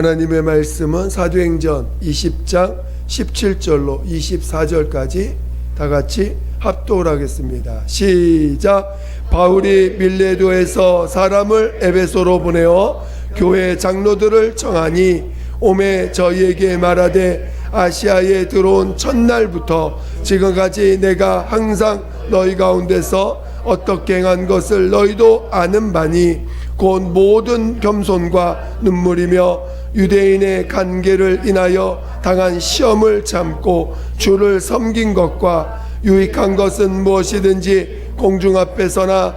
하나님의 말씀은 사도행전 20장 17절로 24절까지 다 같이 합독을 하겠습니다. 시작. 바울이 밀레도에서 사람을 에베소로 보내어 교회 장로들을 청하니 오매 저희에게 말하되 아시아에 들어온 첫날부터 지금까지 내가 항상 너희 가운데서 어떻게 행한 것을 너희도 아는 바니 곧 모든 겸손과 눈물이며 유대인의 간계를 인하여 당한 시험을 참고 주를 섬긴 것과 유익한 것은 무엇이든지 공중 앞에서나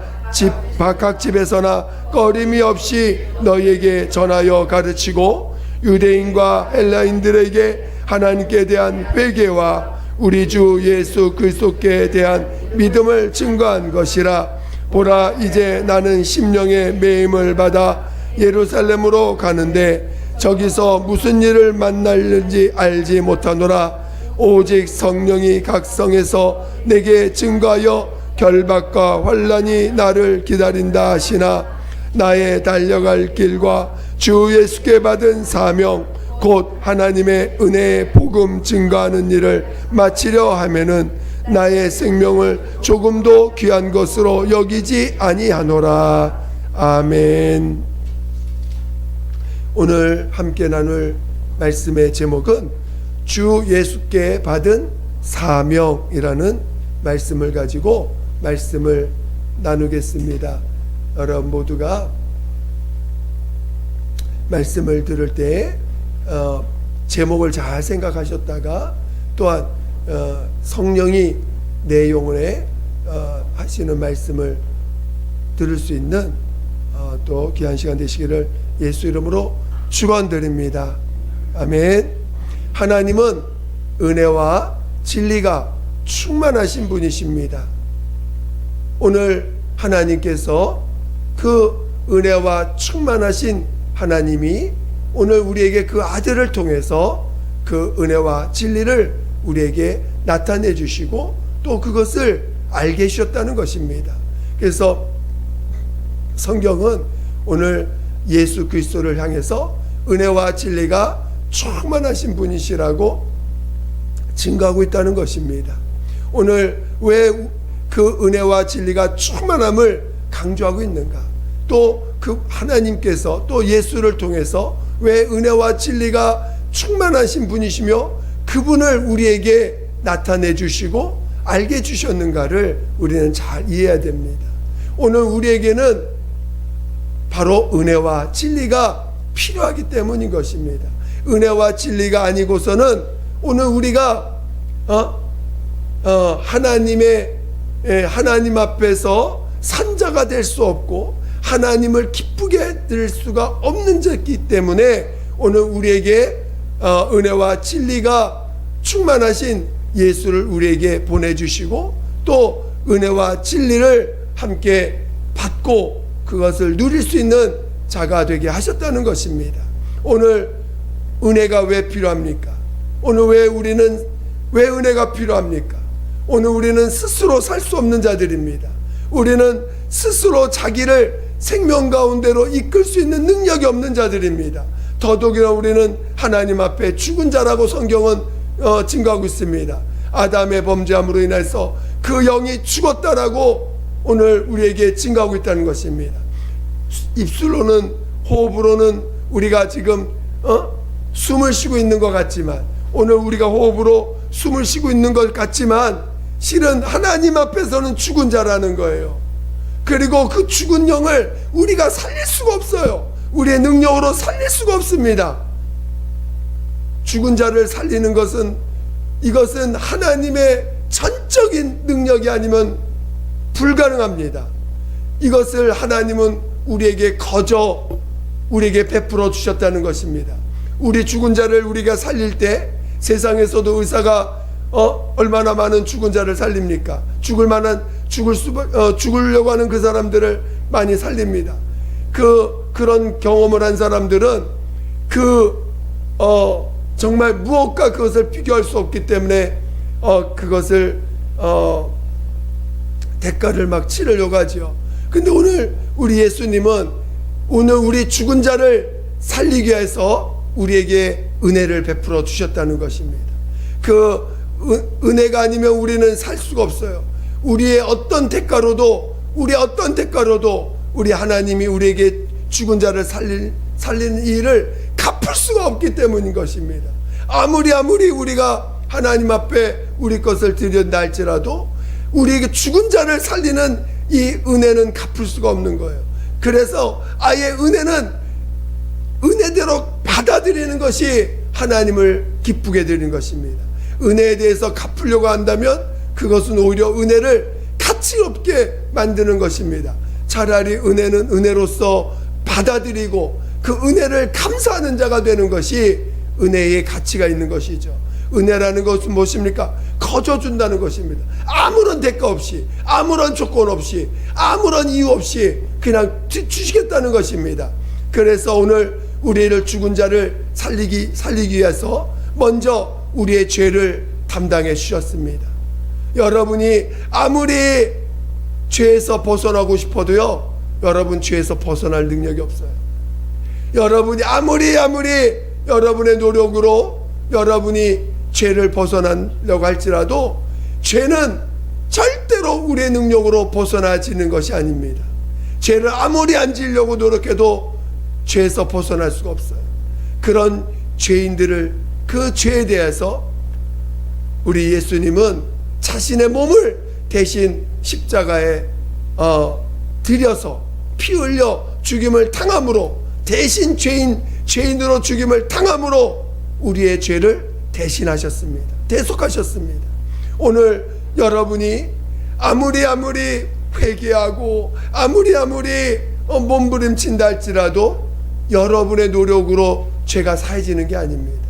각 집에서나 꺼림이 없이 너희에게 전하여 가르치고 유대인과 헬라인들에게 하나님께 대한 회개와 우리 주 예수 그리스도께 대한 믿음을 증거한 것이라. 보라, 이제 나는 심령의 매임을 받아 예루살렘으로 가는데 저기서 무슨 일을 만날는지 알지 못하노라. 오직 성령이 각 성에서 내게 증거하여 결박과 환난이 나를 기다린다 하시나 나의 달려갈 길과 주 예수께 받은 사명 곧 하나님의 은혜의 복음 증거하는 일을 마치려 하면은 나의 생명을 조금도 귀한 것으로 여기지 아니하노라. 아멘. 오늘 함께 나눌 말씀의 제목은 주 예수께 받은 사명이라는 말씀을 가지고 말씀을 나누겠습니다. 여러분 모두가 말씀을 들을 때 제목을 잘 생각하셨다가 또한 성령이 내용에 하시는 말씀을 들을 수 있는 또 귀한 시간 되시기를 예수 이름으로 축원드립니다. 아멘. 하나님은 은혜와 진리가 충만하신 분이십니다. 오늘 하나님께서 그 은혜와 충만하신 하나님이 오늘 우리에게 그 아들을 통해서 그 은혜와 진리를 우리에게 나타내 주시고 또 그것을 알게 해주셨다는 것입니다. 그래서 성경은 오늘 예수 그리스도를 향해서 은혜와 진리가 충만하신 분이시라고 증거하고 있다는 것입니다. 오늘 왜 그 은혜와 진리가 충만함을 강조하고 있는가? 또 그 하나님께서 또 예수를 통해서 왜 은혜와 진리가 충만하신 분이시며 그분을 우리에게 나타내 주시고 알게 주셨는가를 우리는 잘 이해해야 됩니다. 오늘 우리에게는 바로 은혜와 진리가 필요하기 때문인 것입니다. 은혜와 진리가 아니고서는 오늘 우리가 하나님 앞에서 산자가 될 수 없고 하나님을 기쁘게 될 수가 없는 자이기 때문에 오늘 우리에게 은혜와 진리가 충만하신 예수를 우리에게 보내주시고 또 은혜와 진리를 함께 받고 그것을 누릴 수 있는 자가 되게 하셨다는 것입니다. 오늘 은혜가 왜 필요합니까? 오늘 왜 은혜가 필요합니까? 오늘 우리는 스스로 살 수 없는 자들입니다. 우리는 스스로 자기를 생명 가운데로 이끌 수 있는 능력이 없는 자들입니다. 더더욱이나 우리는 하나님 앞에 죽은 자라고 성경은 증거하고 있습니다. 아담의 범죄함으로 인해서 그 영이 죽었다라고 오늘 우리에게 증거하고 있다는 것입니다. 입술로는 호흡으로는 우리가 지금 숨을 쉬고 있는 것 같지만 오늘 우리가 호흡으로 숨을 쉬고 있는 것 같지만 실은 하나님 앞에서는 죽은 자라는 거예요. 그리고 그 죽은 영을 우리가 살릴 수가 없어요. 우리의 능력으로 살릴 수가 없습니다. 죽은 자를 살리는 것은 이것은 하나님의 전적인 능력이 아니면 불가능합니다. 이것을 하나님은 우리에게 우리에게 베풀어 주셨다는 것입니다. 우리 죽은 자를 우리가 살릴 때 세상에서도 의사가 얼마나 많은 죽은 자를 살립니까? 죽으려고 하는 그 사람들을 많이 살립니다. 그런 경험을 한 사람들은 정말 무엇과 그것을 비교할 수 없기 때문에 그것을 대가를 막 치르려고 하죠. 근데 오늘 우리 예수님은 오늘 우리 죽은 자를 살리기 위해서 우리에게 은혜를 베풀어 주셨다는 것입니다. 그 은혜가 아니면 우리는 살 수가 없어요. 우리의 어떤 대가로도 우리 하나님이 우리에게 죽은 자를 살리는 일을 갚을 수가 없기 때문인 것입니다. 아무리 우리가 하나님 앞에 우리 것을 드린다 할지라도 우리에게 죽은 자를 살리는 이 은혜는 갚을 수가 없는 거예요. 그래서 아예 은혜대로 받아들이는 것이 하나님을 기쁘게 드리는 것입니다. 은혜에 대해서 갚으려고 한다면 그것은 오히려 은혜를 가치 없게 만드는 것입니다. 차라리 은혜는 은혜로서 받아들이고 그 은혜를 감사하는 자가 되는 것이 은혜의 가치가 있는 것이죠. 은혜라는 것은 무엇입니까? 거저 준다는 것입니다. 아무런 대가 없이, 아무런 조건 없이, 아무런 이유 없이 그냥 주시겠다는 것입니다. 그래서 오늘 우리를 죽은 자를 살리기 위해서 먼저 우리의 죄를 담당해 주셨습니다. 여러분이 아무리 죄에서 벗어나고 싶어도요, 여러분 죄에서 벗어날 능력이 없어요. 여러분이 아무리 여러분의 노력으로 여러분이 죄를 벗어나려고 할지라도 죄는 절대로 우리의 능력으로 벗어나지는 것이 아닙니다. 죄를 아무리 안 지으려고 노력해도 죄에서 벗어날 수가 없어요. 그런 죄인들을, 그 죄에 대해서 우리 예수님은 자신의 몸을 대신 십자가에 들여서 피 흘려 죽임을 당함으로, 대신 죄인으로 죽임을 당함으로 우리의 죄를 대신하셨습니다. 대속하셨습니다. 오늘 여러분이 아무리 회개하고 아무리 몸부림친다 할지라도 여러분의 노력으로 죄가 사해지는 게 아닙니다.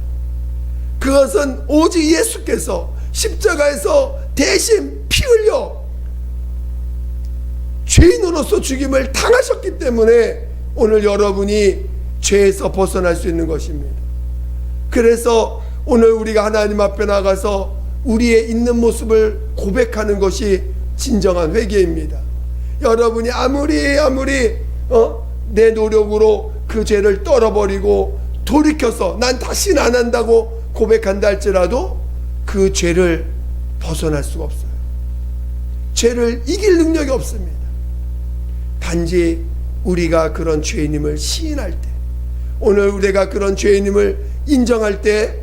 그것은 오직 예수께서 십자가에서 대신 피 흘려 죄인으로서 죽임을 당하셨기 때문에 오늘 여러분이 죄에서 벗어날 수 있는 것입니다. 그래서 오늘 우리가 하나님 앞에 나가서 우리의 있는 모습을 고백하는 것이 진정한 회개입니다. 여러분이 아무리 내 노력으로 그 죄를 떨어버리고 돌이켜서 난 다시는 안 한다고 고백한다 할지라도 그 죄를 벗어날 수가 없어요. 죄를 이길 능력이 없습니다. 단지 우리가 그런 죄인임을 시인할 때, 오늘 우리가 그런 죄인임을 인정할 때,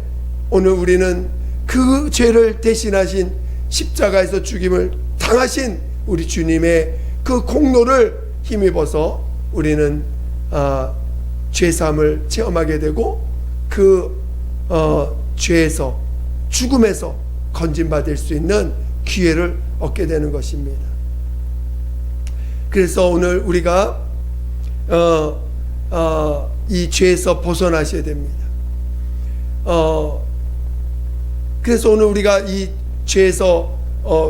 오늘 우리는 그 죄를 대신하신 십자가에서 죽임을 당하신 우리 주님의 그 공로를 힘입어서 우리는 죄사함을 체험하게 되고 그 죄에서, 죽음에서 건진받을 수 있는 기회를 얻게 되는 것입니다. 그래서 오늘 우리가 이 죄에서 벗어나셔야 됩니다. 그래서 오늘 우리가 이 죄에서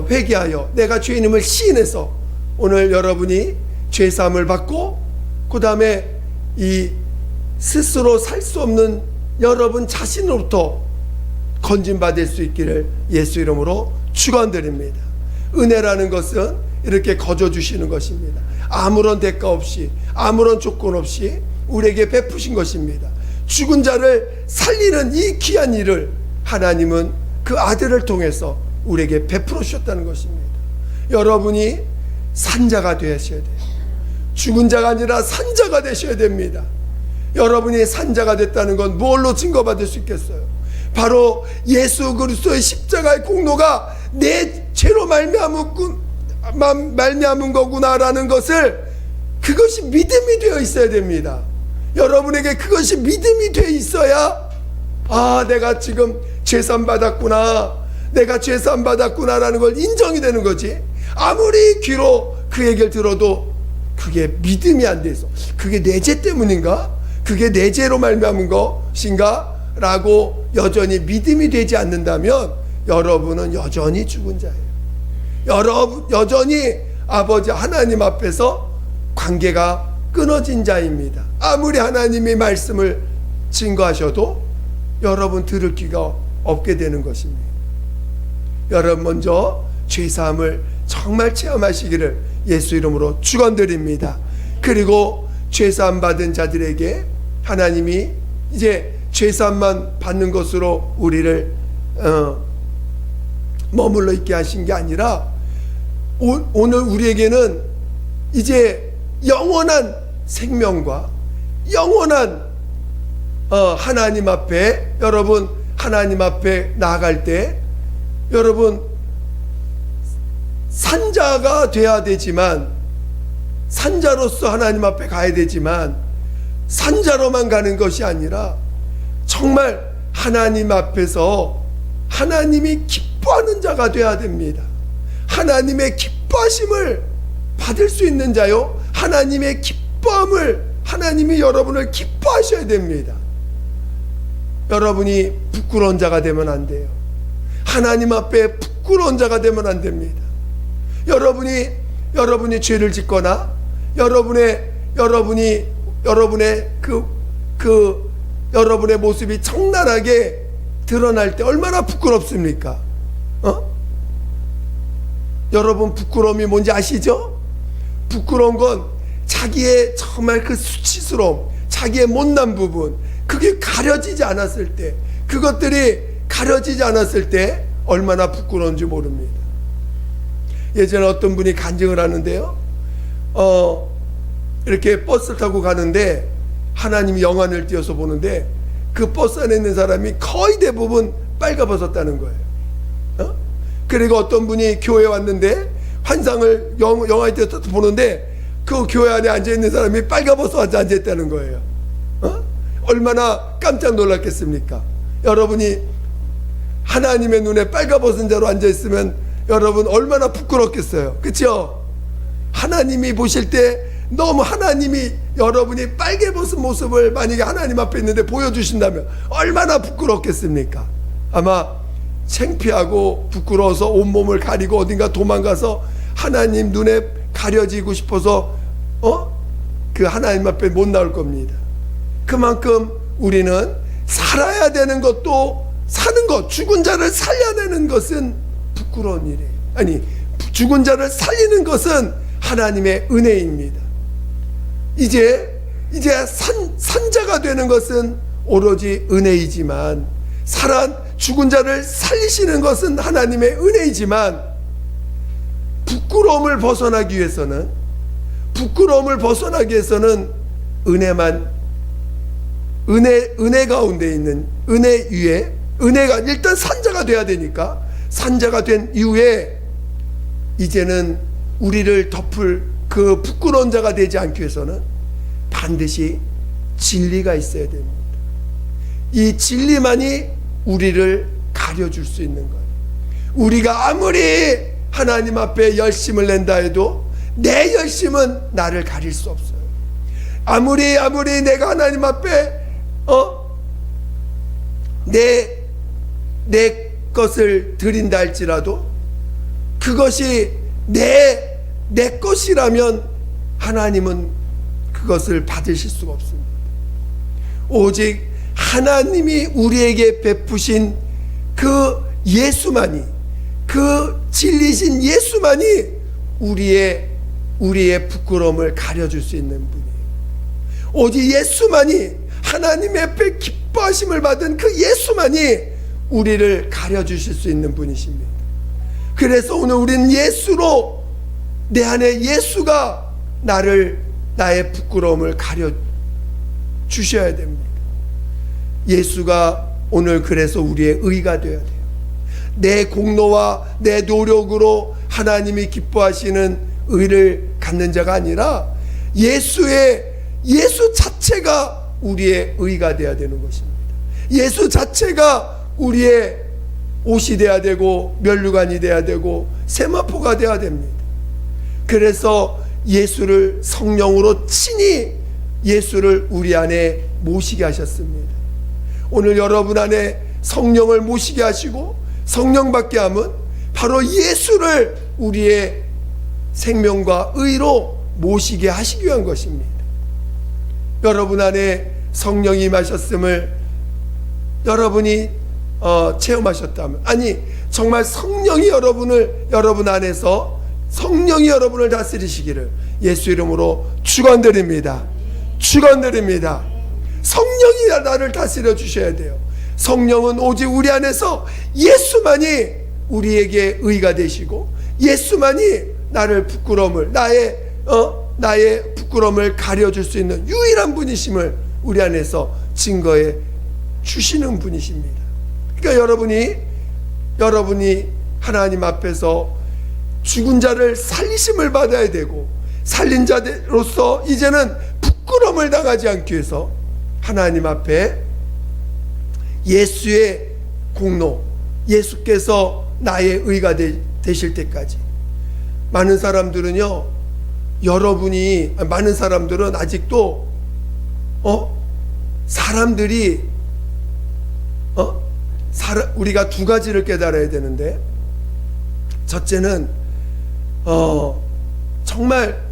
회개하여 내가 죄인임을 시인해서 오늘 여러분이 죄사함을 받고 그 다음에 이 스스로 살 수 없는 여러분 자신으로부터 건진받을 수 있기를 예수 이름으로 축원드립니다. 은혜라는 것은 이렇게 거저 주시는 것입니다. 아무런 대가 없이, 아무런 조건 없이 우리에게 베푸신 것입니다. 죽은 자를 살리는 이 귀한 일을 하나님은 그 아들을 통해서 우리에게 베풀어 주셨다는 것입니다. 여러분이 산자가 되셔야 돼요. 죽은 자가 아니라 산자가 되셔야 됩니다. 여러분이 산자가 됐다는 건 뭘로 증거받을 수 있겠어요? 바로 예수 그리스도의 십자가의 공로가 내 죄로 말미암은 거구나라는 것을, 그것이 믿음이 되어 있어야 됩니다. 여러분에게 그것이 믿음이 되어 있어야 내가 지금 죄산 받았구나, 내가 죄산 받았구나라는 걸 인정이 되는 거지. 아무리 귀로 그 얘기를 들어도 그게 믿음이 안 돼서, 그게 내 죄 때문인가? 그게 내 죄로 말미암은 것인가? 라고 여전히 믿음이 되지 않는다면 여러분은 여전히 죽은 자예요. 여전히 아버지 하나님 앞에서 관계가 끊어진 자입니다. 아무리 하나님의 말씀을 증거하셔도 여러분 들을 귀가 없게 되는 것입니다. 여러분 먼저 죄사함을 정말 체험하시기를 예수 이름으로 축원드립니다. 그리고 죄사함 받은 자들에게 하나님이 이제 죄산만 받는 것으로 우리를 머물러 있게 하신 게 아니라 오늘 우리에게는 이제 영원한 생명과 영원한 하나님 앞에, 여러분 하나님 앞에 나아갈 때 여러분 산자가 돼야 되지만, 산자로서 하나님 앞에 가야 되지만 산자로만 가는 것이 아니라 정말 하나님 앞에서 하나님이 기뻐하는 자가 돼야 됩니다. 하나님의 기뻐하심을 받을 수 있는 자요, 하나님의 기뻐함을, 하나님이 여러분을 기뻐하셔야 됩니다. 여러분이 부끄러운 자가 되면 안 돼요. 하나님 앞에 부끄러운 자가 되면 안 됩니다. 여러분이 죄를 짓거나 여러분의 여러분의 모습이 적나라하게 드러날 때 얼마나 부끄럽습니까? 여러분 부끄러움이 뭔지 아시죠? 부끄러운 건 자기의 정말 그 수치스러움, 자기의 못난 부분, 그게 가려지지 않았을 때, 그것들이 가려지지 않았을 때 얼마나 부끄러운지 모릅니다. 예전에 어떤 분이 간증을 하는데요, 이렇게 버스를 타고 가는데 하나님이 영안을 띄어서 보는데 그 버스 안에 있는 사람이 거의 대부분 빨가벗었다는 거예요. 그리고 어떤 분이 교회에 왔는데 환상을 영안을 띄어서 보는데 그 교회 안에 앉아있는 사람이 빨가벗어 앉아있다는 거예요. 얼마나 깜짝 놀랐겠습니까? 여러분이 하나님의 눈에 빨가벗은 자로 앉아있으면 여러분 얼마나 부끄럽겠어요. 그렇죠? 하나님이 보실 때 너무 하나님이 여러분이 빨개 벗은 모습을 만약에 하나님 앞에 있는데 보여주신다면 얼마나 부끄럽겠습니까? 아마 창피하고 부끄러워서 온몸을 가리고 어딘가 도망가서 하나님 눈에 가려지고 싶어서 그 하나님 앞에 못 나올 겁니다. 그만큼 우리는 살아야 되는 것도, 사는 것, 죽은 자를 살려내는 것은 부끄러운 일이에요. 아니, 죽은 자를 살리는 것은 하나님의 은혜입니다. 이제 산자가 되는 것은 오로지 은혜이지만, 죽은 자를 살리시는 것은 하나님의 은혜이지만, 부끄러움을 벗어나기 위해서는 은혜 가운데 있는, 은혜 위에, 은혜가 일단 산자가 돼야 되니까, 산자가 된 이후에 이제는 우리를 덮을 그 부끄러운 자가 되지 않기 위해서는 반드시 진리가 있어야 됩니다. 이 진리만이 우리를 가려줄 수 있는 거예요. 우리가 아무리 하나님 앞에 열심을 낸다 해도 내 열심은 나를 가릴 수 없어요. 아무리 내가 하나님 앞에 내 것을 드린다 할지라도 그것이 내 것이라면 하나님은 그것을 받으실 수가 없습니다. 오직 하나님이 우리에게 베푸신 그 예수만이, 그 진리신 예수만이 우리의 부끄러움을 가려줄 수 있는 분이에요. 오직 예수만이, 하나님 앞에 기뻐하심을 받은 그 예수만이 우리를 가려주실 수 있는 분이십니다. 그래서 오늘 우리는 예수로, 내 안에 예수가 나의 부끄러움을 가려주셔야 됩니다. 예수가 오늘 그래서 우리의 의가 되어야 돼요. 내 공로와 내 노력으로 하나님이 기뻐하시는 의를 갖는 자가 아니라 예수 자체가 우리의 의가 되어야 되는 것입니다. 예수 자체가 우리의 옷이 되어야 되고 면류관이 되어야 되고 세마포가 되어야 됩니다. 그래서 예수를 성령으로 친히 예수를 우리 안에 모시게 하셨습니다. 오늘 여러분 안에 성령을 모시게 하시고 성령 받게 하면 바로 예수를 우리의 생명과 의로 모시게 하시기 위한 것입니다. 여러분 안에 성령이 임하셨음을 여러분이 체험하셨다면, 아니 정말 성령이 여러분 안에서 성령이 여러분을 다스리시기를 예수 이름으로 축원드립니다. 축원드립니다. 성령이 나를 다스려 주셔야 돼요. 성령은 오직 우리 안에서 예수만이 우리에게 의가 되시고, 예수만이 나를 부끄러움을, 나의 부끄러움을 가려줄 수 있는 유일한 분이심을 우리 안에서 증거해 주시는 분이십니다. 그러니까 여러분이 하나님 앞에서 죽은 자를 살리심을 받아야 되고, 살린 자로서 이제는 부끄러움을 당하지 않기 위해서 하나님 앞에 예수의 공로, 예수께서 나의 의가 되실 때까지. 많은 사람들은 아직도 우리가 두 가지를 깨달아야 되는데, 첫째는 정말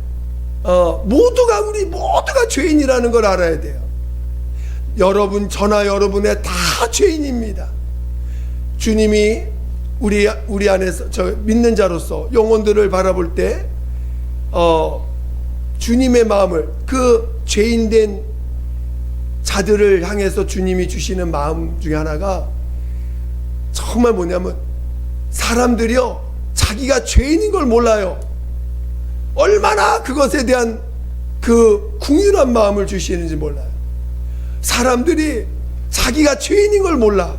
우리 모두가 죄인이라는 걸 알아야 돼요. 저나 여러분의 다 죄인입니다. 주님이 우리 안에서 믿는 자로서 영혼들을 바라볼 때 주님의 마음을, 그 죄인된 자들을 향해서 주님이 주시는 마음 중에 하나가 정말 뭐냐면, 사람들이요 자기가 죄인인 걸 몰라요. 얼마나 그것에 대한 그 궁휼한 마음을 주시는지 몰라요. 사람들이 자기가 죄인인 걸 몰라.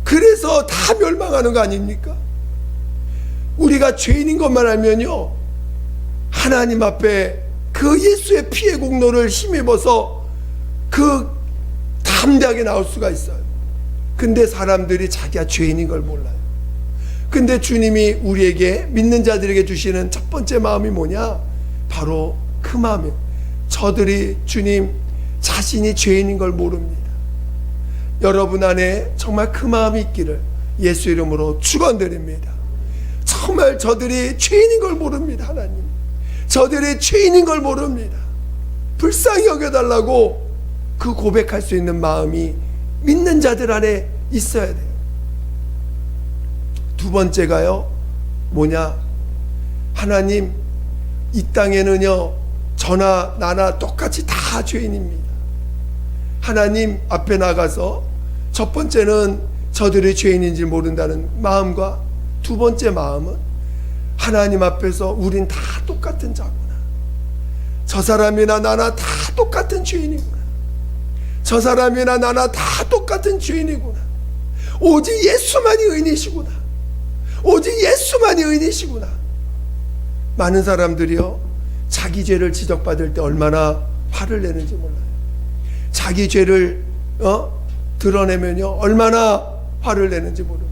그래서 다 멸망하는 거 아닙니까? 우리가 죄인인 것만 알면요, 하나님 앞에 그 예수의 피의 공로를 힘입어서 담대하게 나올 수가 있어요. 근데 사람들이 자기가 죄인인 걸 몰라요. 근데 주님이 우리에게, 믿는 자들에게 주시는 첫 번째 마음이 뭐냐? 바로 그 마음이에요. 저들이 주님 자신이 죄인인 걸 모릅니다. 여러분 안에 정말 그 마음이 있기를 예수 이름으로 축원드립니다. 정말 저들이 죄인인 걸 모릅니다. 하나님, 저들이 죄인인 걸 모릅니다. 불쌍히 여겨달라고 그 고백할 수 있는 마음이 믿는 자들 안에 있어야 돼요. 두 번째가요 뭐냐? 하나님, 이 땅에는요 저나 나나 똑같이 다 죄인입니다. 하나님 앞에 나가서 첫 번째는 저들이 죄인인지 모른다는 마음과, 두 번째 마음은 하나님 앞에서 우린 다 똑같은 자구나. 저 사람이나 나나 다 똑같은 죄인이구나. 저 사람이나 나나 다 똑같은 죄인이구나. 오직 예수만이 의인이시구나. 오직 예수만이 의인이시구나. 많은 사람들이요 자기 죄를 지적받을 때 얼마나 화를 내는지 몰라요. 자기 죄를 드러내면요 얼마나 화를 내는지 모릅니다.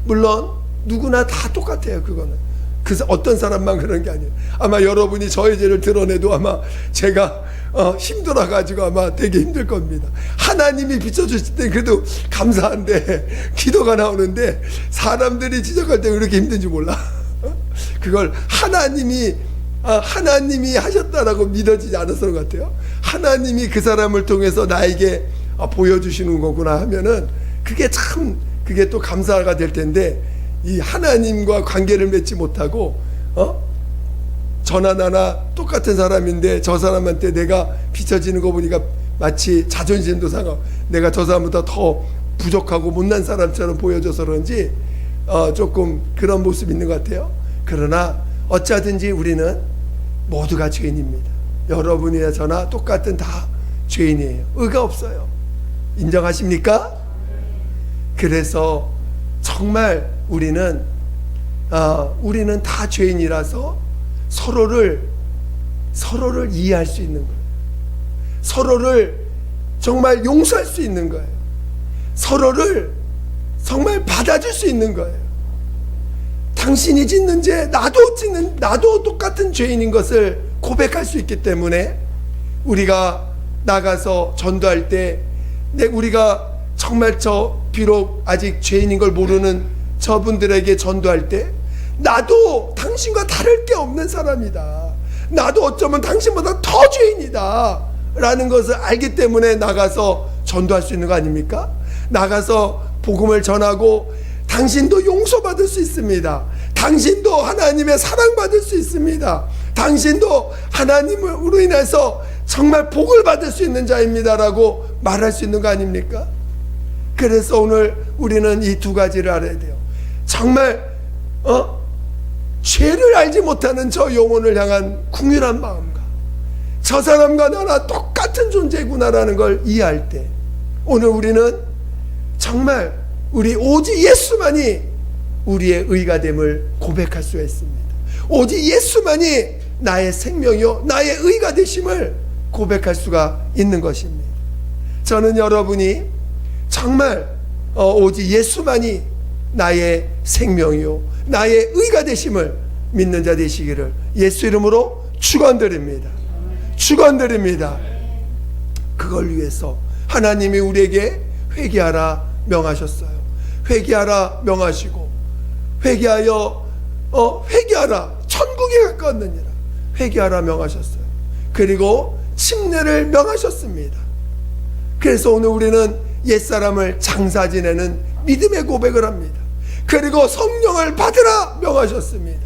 물론 누구나 다 똑같아요. 그거는 어떤 사람만 그런 게 아니에요. 아마 여러분이 저의 죄를 드러내도 아마 제가 힘들어가지고 아마 되게 힘들 겁니다. 하나님이 비춰주실 때 그래도 감사한데, 기도가 나오는데 사람들이 지적할 때 왜 이렇게 힘든지 몰라. 그걸 하나님이 하셨다라고 믿어지지 않아서 그런 것 같아요. 하나님이 그 사람을 통해서 나에게 보여주시는 거구나 하면은 그게 또 감사가 될 텐데, 이 하나님과 관계를 맺지 못하고 저나 나나 똑같은 사람인데 저 사람한테 내가 비춰지는 거 보니까 마치 자존심도 상하고 내가 저 사람보다 더 부족하고 못난 사람처럼 보여져서 그런지 조금 그런 모습이 있는 것 같아요. 그러나 어쩌든지 우리는 모두가 죄인입니다. 여러분이나 저나 똑같은 다 죄인이에요. 의가 없어요. 인정하십니까? 그래서 정말 우리는 다 죄인이라서 서로를 이해할 수 있는 거예요. 서로를 정말 용서할 수 있는 거예요. 서로를 정말 받아줄 수 있는 거예요. 당신이 짓는 죄 나도 똑같은 죄인인 것을 고백할 수 있기 때문에 우리가 나가서 전도할 때 우리가 정말 비록 아직 죄인인 걸 모르는 저분들에게 전도할 때 나도 당신과 다를 게 없는 사람이다, 나도 어쩌면 당신보다 더 죄인이다 라는 것을 알기 때문에 나가서 전도할 수 있는 거 아닙니까? 나가서 복음을 전하고 당신도 용서받을 수 있습니다. 당신도 하나님의 사랑받을 수 있습니다. 당신도 하나님으로 인해서 정말 복을 받을 수 있는 자입니다라고 말할 수 있는 거 아닙니까? 그래서 오늘 우리는 이 두 가지를 알아야 돼요. 정말 죄를 알지 못하는 저 영혼을 향한 궁휼한 마음과 저 사람과 나나 똑같은 존재구나라는 걸 이해할 때 오늘 우리는 정말 우리 오직 예수만이 우리의 의가 됨을 고백할 수가 있습니다. 오직 예수만이 나의 생명이요 나의 의가 되심을 고백할 수가 있는 것입니다. 저는 여러분이 정말 오직 예수만이 나의 생명이요 나의 의가 되심을 믿는 자 되시기를 예수 이름으로 축원드립니다. 축원드립니다. 그걸 위해서 하나님이 우리에게 회개하라 명하셨어요. 회개하라 명하시고 회개하여 회개하라 천국에 가까웠느니라 회개하라 명하셨어요. 그리고 침례를 명하셨습니다. 그래서 오늘 우리는 옛사람을 장사 지내는 믿음의 고백을 합니다. 그리고 성령을 받으라 명하셨습니다.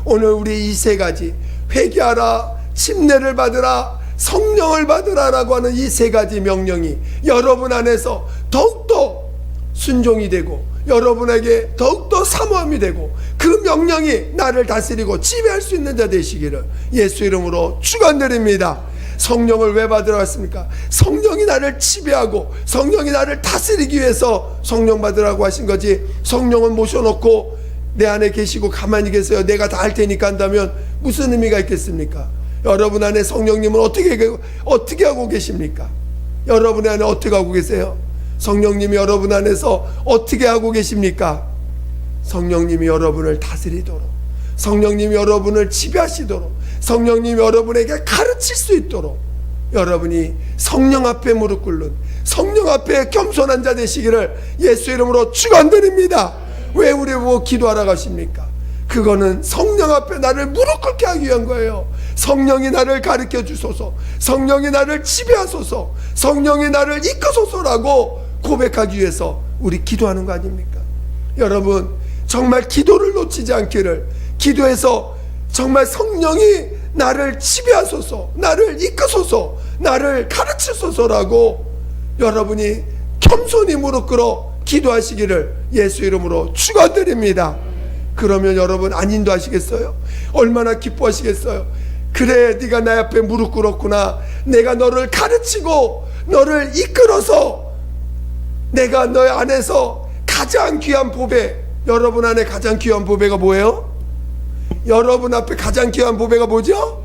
오늘 우리 이 세 가지 회개하라 침례를 받으라 성령을 받으라라고 하는 이 세 가지 명령이 여러분 안에서 더욱더 순종이 되고 여러분에게 더욱더 사모함이 되고 그 명령이 나를 다스리고 지배할 수 있는 자 되시기를 예수 이름으로 축원드립니다. 성령을 왜 받으러 왔습니까? 성령이 나를 지배하고 성령이 나를 다스리기 위해서 성령 받으라고 하신 거지. 성령은 모셔놓고 내 안에 계시고 가만히 계세요 내가 다 할 테니까 한다면 무슨 의미가 있겠습니까? 여러분 안에 성령님은 어떻게 하고 계십니까? 여러분 안에 어떻게 하고 계세요? 성령님이 여러분 안에서 어떻게 하고 계십니까? 성령님이 여러분을 다스리도록 성령님이 여러분을 지배하시도록 성령님이 여러분에게 가르칠 수 있도록 여러분이 성령 앞에 무릎 꿇는 성령 앞에 겸손한 자 되시기를 예수 이름으로 축원드립니다. 왜 우리 보고 기도하라고 하십니까? 그거는 성령 앞에 나를 무릎 꿇게 하기 위한 거예요. 성령이 나를 가르쳐 주소서 성령이 나를 지배하소서 성령이 나를 이끄소서라고 고백하기 위해서 우리 기도하는 거 아닙니까? 여러분 정말 기도를 놓치지 않기를 기도해서 정말 성령이 나를 지배하소서 나를 이끄소서 나를 가르치소서라고 여러분이 겸손히 무릎 꿇어 기도하시기를 예수 이름으로 축원드립니다. 그러면 여러분 안 인도하시겠어요? 얼마나 기뻐하시겠어요? 그래 네가 내 앞에 무릎 꿇었구나. 내가 너를 가르치고 너를 이끌어서 내가 너 안에서 가장 귀한 보배 여러분 안에 가장 귀한 보배가 뭐예요? 여러분 앞에 가장 귀한 보배가 뭐죠?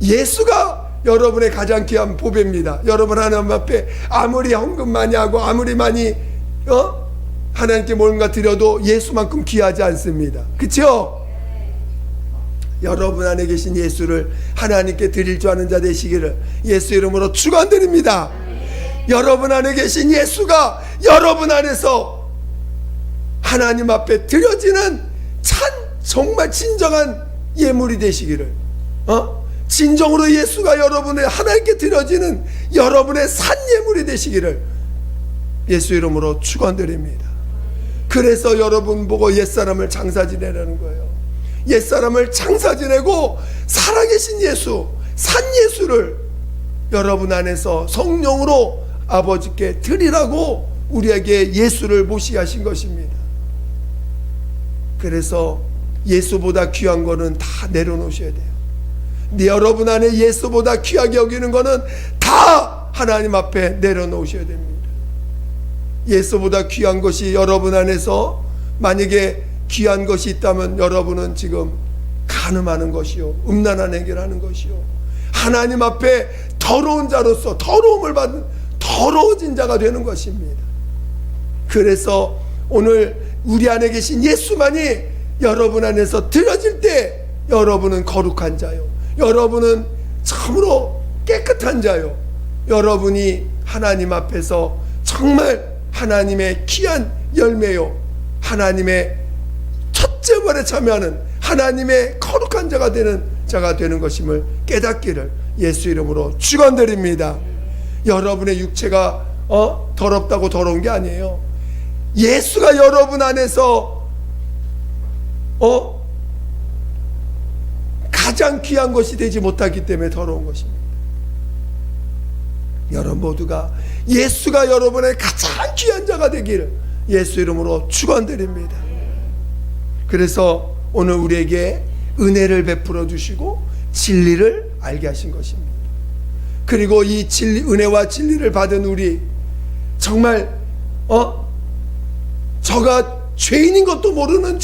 예수가 여러분의 가장 귀한 보배입니다. 여러분 하나님 앞에 아무리 헌금 많이 하고 아무리 많이 하나님께 뭔가 드려도 예수만큼 귀하지 않습니다. 그렇죠? 여러분 안에 계신 예수를 하나님께 드릴 줄 아는 자 되시기를 예수 이름으로 축원드립니다. 여러분 안에 계신 예수가 여러분 안에서 하나님 앞에 드려지는 정말 진정한 예물이 되시기를 진정으로 예수가 여러분의 하나님께 드려지는 여러분의 산 예물이 되시기를 예수 이름으로 축원드립니다. 그래서 여러분 보고 옛사람을 장사 지내라는 거예요. 옛사람을 장사 지내고 살아계신 예수 산 예수를 여러분 안에서 성령으로 아버지께 드리라고 우리에게 예수를 모시게 하신 것입니다. 그래서 예수보다 귀한 거는 다 내려놓으셔야 돼요. 여러분 안에 예수보다 귀하게 여기는 거는 다 하나님 앞에 내려놓으셔야 됩니다. 예수보다 귀한 것이 여러분 안에서 만약에 귀한 것이 있다면 여러분은 지금 간음하는 것이요 음란한 행위를 하는 것이요 하나님 앞에 더러운 자로서 더러움을 받는 더러워진 자가 되는 것입니다. 그래서 오늘 우리 안에 계신 예수만이 여러분 안에서 드려질 때 여러분은 거룩한 자요 여러분은 참으로 깨끗한 자요 여러분이 하나님 앞에서 정말 하나님의 귀한 열매요 하나님의 첫째 벌에 참여하는 하나님의 거룩한 자가 되는 것임을 깨닫기를 예수 이름으로 축원드립니다. 여러분의 육체가 더럽다고 더러운 게 아니에요. 예수가 여러분 안에서 가장 귀한 것이 되지 못하기 때문에 더러운 것입니다. 여러분 모두가 예수가 여러분의 가장 귀한 자가 되기를 예수 이름으로 축원드립니다. 그래서 오늘 우리에게 은혜를 베풀어 주시고 진리를 알게 하신 것입니다. 그리고 이 진리, 은혜와 진리를 받은 우리 정말 저가 죄인인 것도 모르는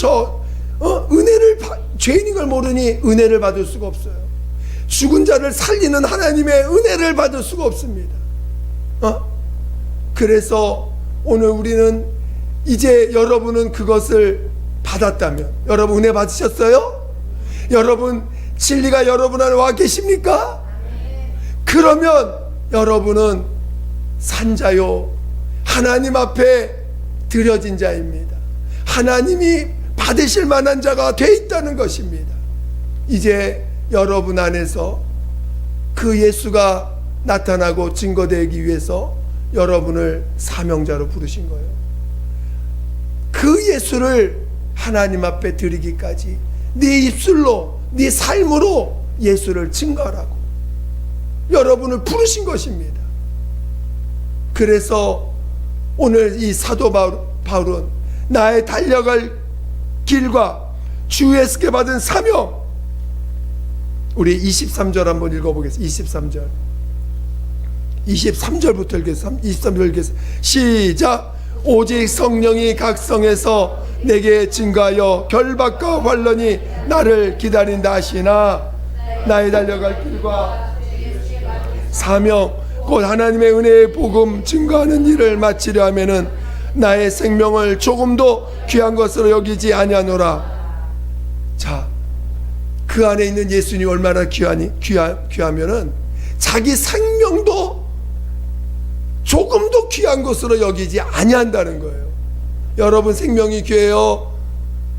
죄인인 걸 모르니 은혜를 받을 수가 없어요. 죽은 자를 살리는 하나님의 은혜를 받을 수가 없습니다. 그래서 오늘 우리는 이제 여러분은 그것을 받았다면, 여러분 은혜 받으셨어요? 여러분 진리가 여러분 안에 와 계십니까? 그러면 여러분은 산자요, 하나님 앞에 드려진 자입니다. 하나님이 받으실 만한 자가 돼 있다는 것입니다. 이제 여러분 안에서 그 예수가 나타나고 증거되기 위해서 여러분을 사명자로 부르신 거예요. 그 예수를 하나님 앞에 드리기까지 네 입술로, 네 삶으로 예수를 증거하라고 여러분을 부르신 것입니다. 그래서 오늘 이 사도 바울은 나의 달려갈 길과 주 예수께 받은 사명, 우리 23절 한번 읽어보겠습니다. 23절부터 읽겠습니다. 23절 읽겠습니다. 시작. 오직 성령이 각성해서 내게 증거하여 결박과 환난이 나를 기다린다 하시나 나의 달려갈 길과 사명 곧 하나님의 은혜의 복음 증거하는 일을 마치려 하면은 나의 생명을 조금도 귀한 것으로 여기지 아니하노라. 자, 그 안에 있는 예수님이 얼마나 귀하면은 자기 생명도 조금도 귀한 것으로 여기지 아니한다는 거예요. 여러분 생명이 귀해요?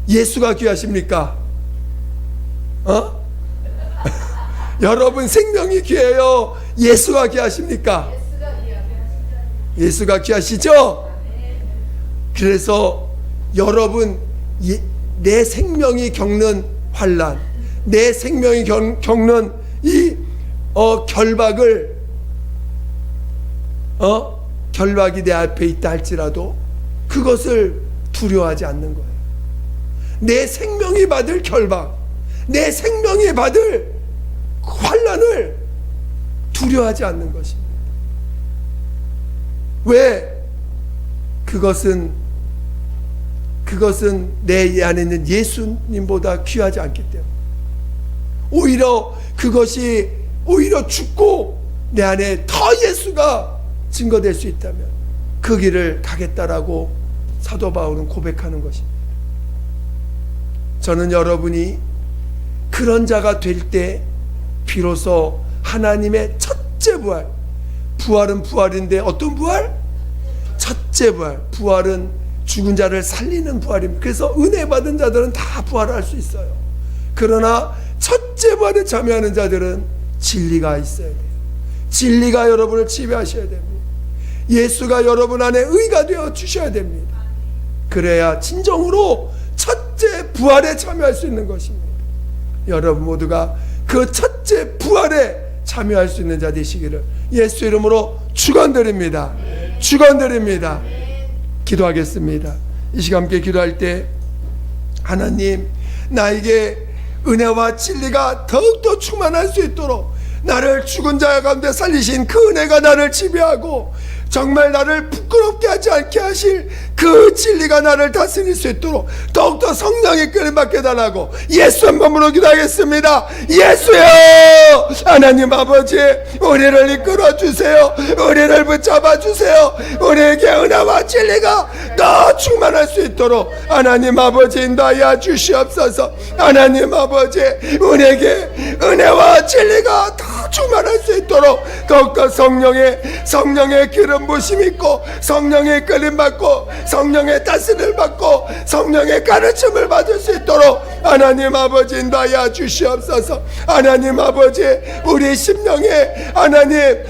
예수가 귀하십니까? 여러분 생명이 귀해요? 예수가 귀하십니까? 예수가 귀하시죠? 그래서 여러분 내 생명이 겪는 환난, 내 생명이 겪는 이 결박이 내 앞에 있다 할지라도 그것을 두려워하지 않는 거예요. 내 생명이 받을 결박, 내 생명이 받을 환난을 두려워하지 않는 것입니다. 왜? 그것은 내 안에 있는 예수님보다 귀하지 않기 때문에. 오히려 죽고 내 안에 더 예수가 증거될 수 있다면 그 길을 가겠다라고 사도 바울은 고백하는 것입니다. 저는 여러분이 그런 자가 될 때 비로소 하나님의 첫째 부활은 부활인데 어떤 부활? 첫째 부활은 죽은 자를 살리는 부활입니다. 그래서 은혜 받은 자들은 다 부활할 수 있어요. 그러나 첫째 부활에 참여하는 자들은 진리가 있어야 돼요. 진리가 여러분을 지배하셔야 됩니다. 예수가 여러분 안에 의가 되어 주셔야 됩니다. 그래야 진정으로 첫째 부활에 참여할 수 있는 것입니다. 여러분 모두가 그 첫째 부활에 참여할 수 있는 자 되시기를 예수 이름으로 축원드립니다. 축원드립니다. 기도하겠습니다. 이 시간 함께 기도할 때 하나님, 나에게 은혜와 진리가 더욱더 충만할 수 있도록 나를 죽은 자 가운데 살리신 그 은혜가 나를 지배하고 정말 나를 부끄럽게 하지 않게 하실 그 진리가 나를 다스릴 수 있도록 더욱더 성령의 끓임 받게 달라고 예수 한 번으로 기도하겠습니다. 예수여, 하나님 아버지, 우리를 이끌어 주세요. 우리를 붙잡아 주세요. 우리에게 은혜와 진리가 더 충만할 수 있도록 하나님 아버지 인도하여 주시옵소서. 하나님 아버지, 우리에게 은혜와 진리가 더 충만할 수 있도록 더욱더 성령의 기름 부심 있고 성령의 끌림 받고 성령의 다스림을 받고 성령의 가르침을 받을 수 있도록 하나님 아버지 인도하여 주시옵소서. 하나님 아버지, 우리 심령에 하나님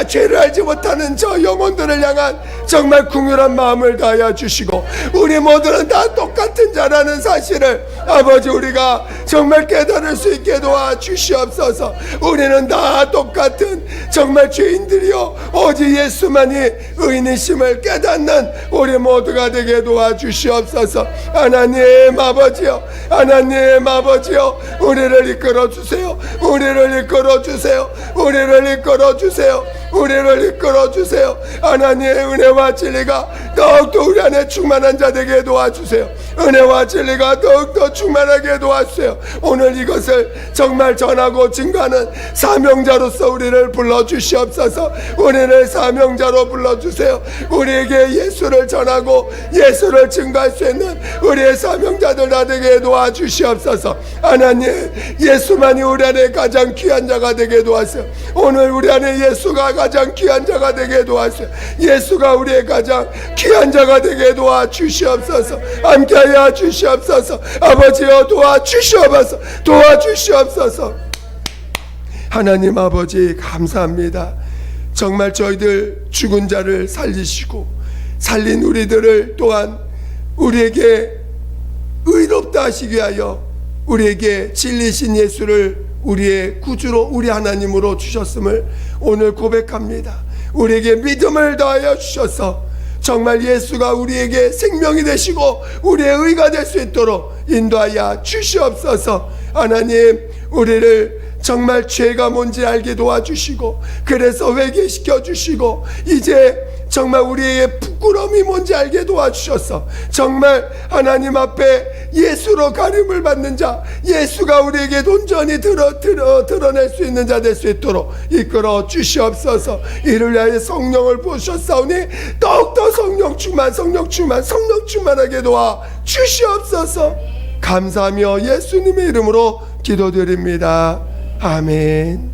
죄를 알지 못하는 저 영혼들을 향한 정말 긍휼한 마음을 다하여 주시고, 우리 모두는 다 똑같은 자라는 사실을 아버지 우리가 정말 깨달을 수 있게 도와 주시옵소서. 우리는 다 똑같은 정말 죄인들이요 오직 예수만이 의인이심을 깨닫는 우리 모두가 되게 도와 주시옵소서. 하나님 아버지요, 하나님 아버지요, 우리를 이끌어 주세요. 우리를 이끌어 주세요. 우리를 이끌어 주세요. 우리를 이끌어 주세요. 하나님의 은혜와 진리가 더욱더 우리 안에 충만한 자 되게 도와주세요. 은혜와 진리가 더욱더 충만하게 도와주세요. 오늘 이것을 정말 전하고 증거하는 사명자로서 우리를 불러주시옵소서. 우리를 사명자로 불러주세요. 우리에게 예수를 전하고 예수를 증거할 수 있는 우리의 사명자들 다 되게 도와주시옵소서. 하나님, 예수만이 우리 안에 가장 귀한 자가 되게 도와주세요. 오늘 우리 안에 예수가 가장 귀한 자가 되게 도와주세요. 예수가 우리의 가장 귀한 자가 되게 도와주시옵소서. 함께하여 주시옵소서. 아버지여 도와주시옵소서. 도와주시옵소서. 하나님 아버지 감사합니다. 정말 저희들 죽은 자를 살리시고 살린 우리들을 또한 우리에게 의롭다 하시기 위하여 우리에게 진리신 예수를 우리의 구주로 우리 하나님으로 주셨음을 오늘 고백합니다. 우리에게 믿음을 더하여 주셔서 정말 예수가 우리에게 생명이 되시고 우리의 의가 될 수 있도록 인도하여 주시옵소서. 하나님, 우리를 정말 죄가 뭔지 알게 도와주시고 그래서 회개시켜 주시고 이제 정말 우리의 부끄러움이 뭔지 알게 도와주셔서 정말 하나님 앞에 예수로 가림을 받는 자, 예수가 우리에게 온전히 드러낼 수 있는 자 될 수 있도록 이끌어 주시옵소서. 이를 위하여 성령을 부으셨사오니 더욱더 성령 충만하게 도와 주시옵소서. 감사하며 예수님의 이름으로 기도드립니다. 아멘.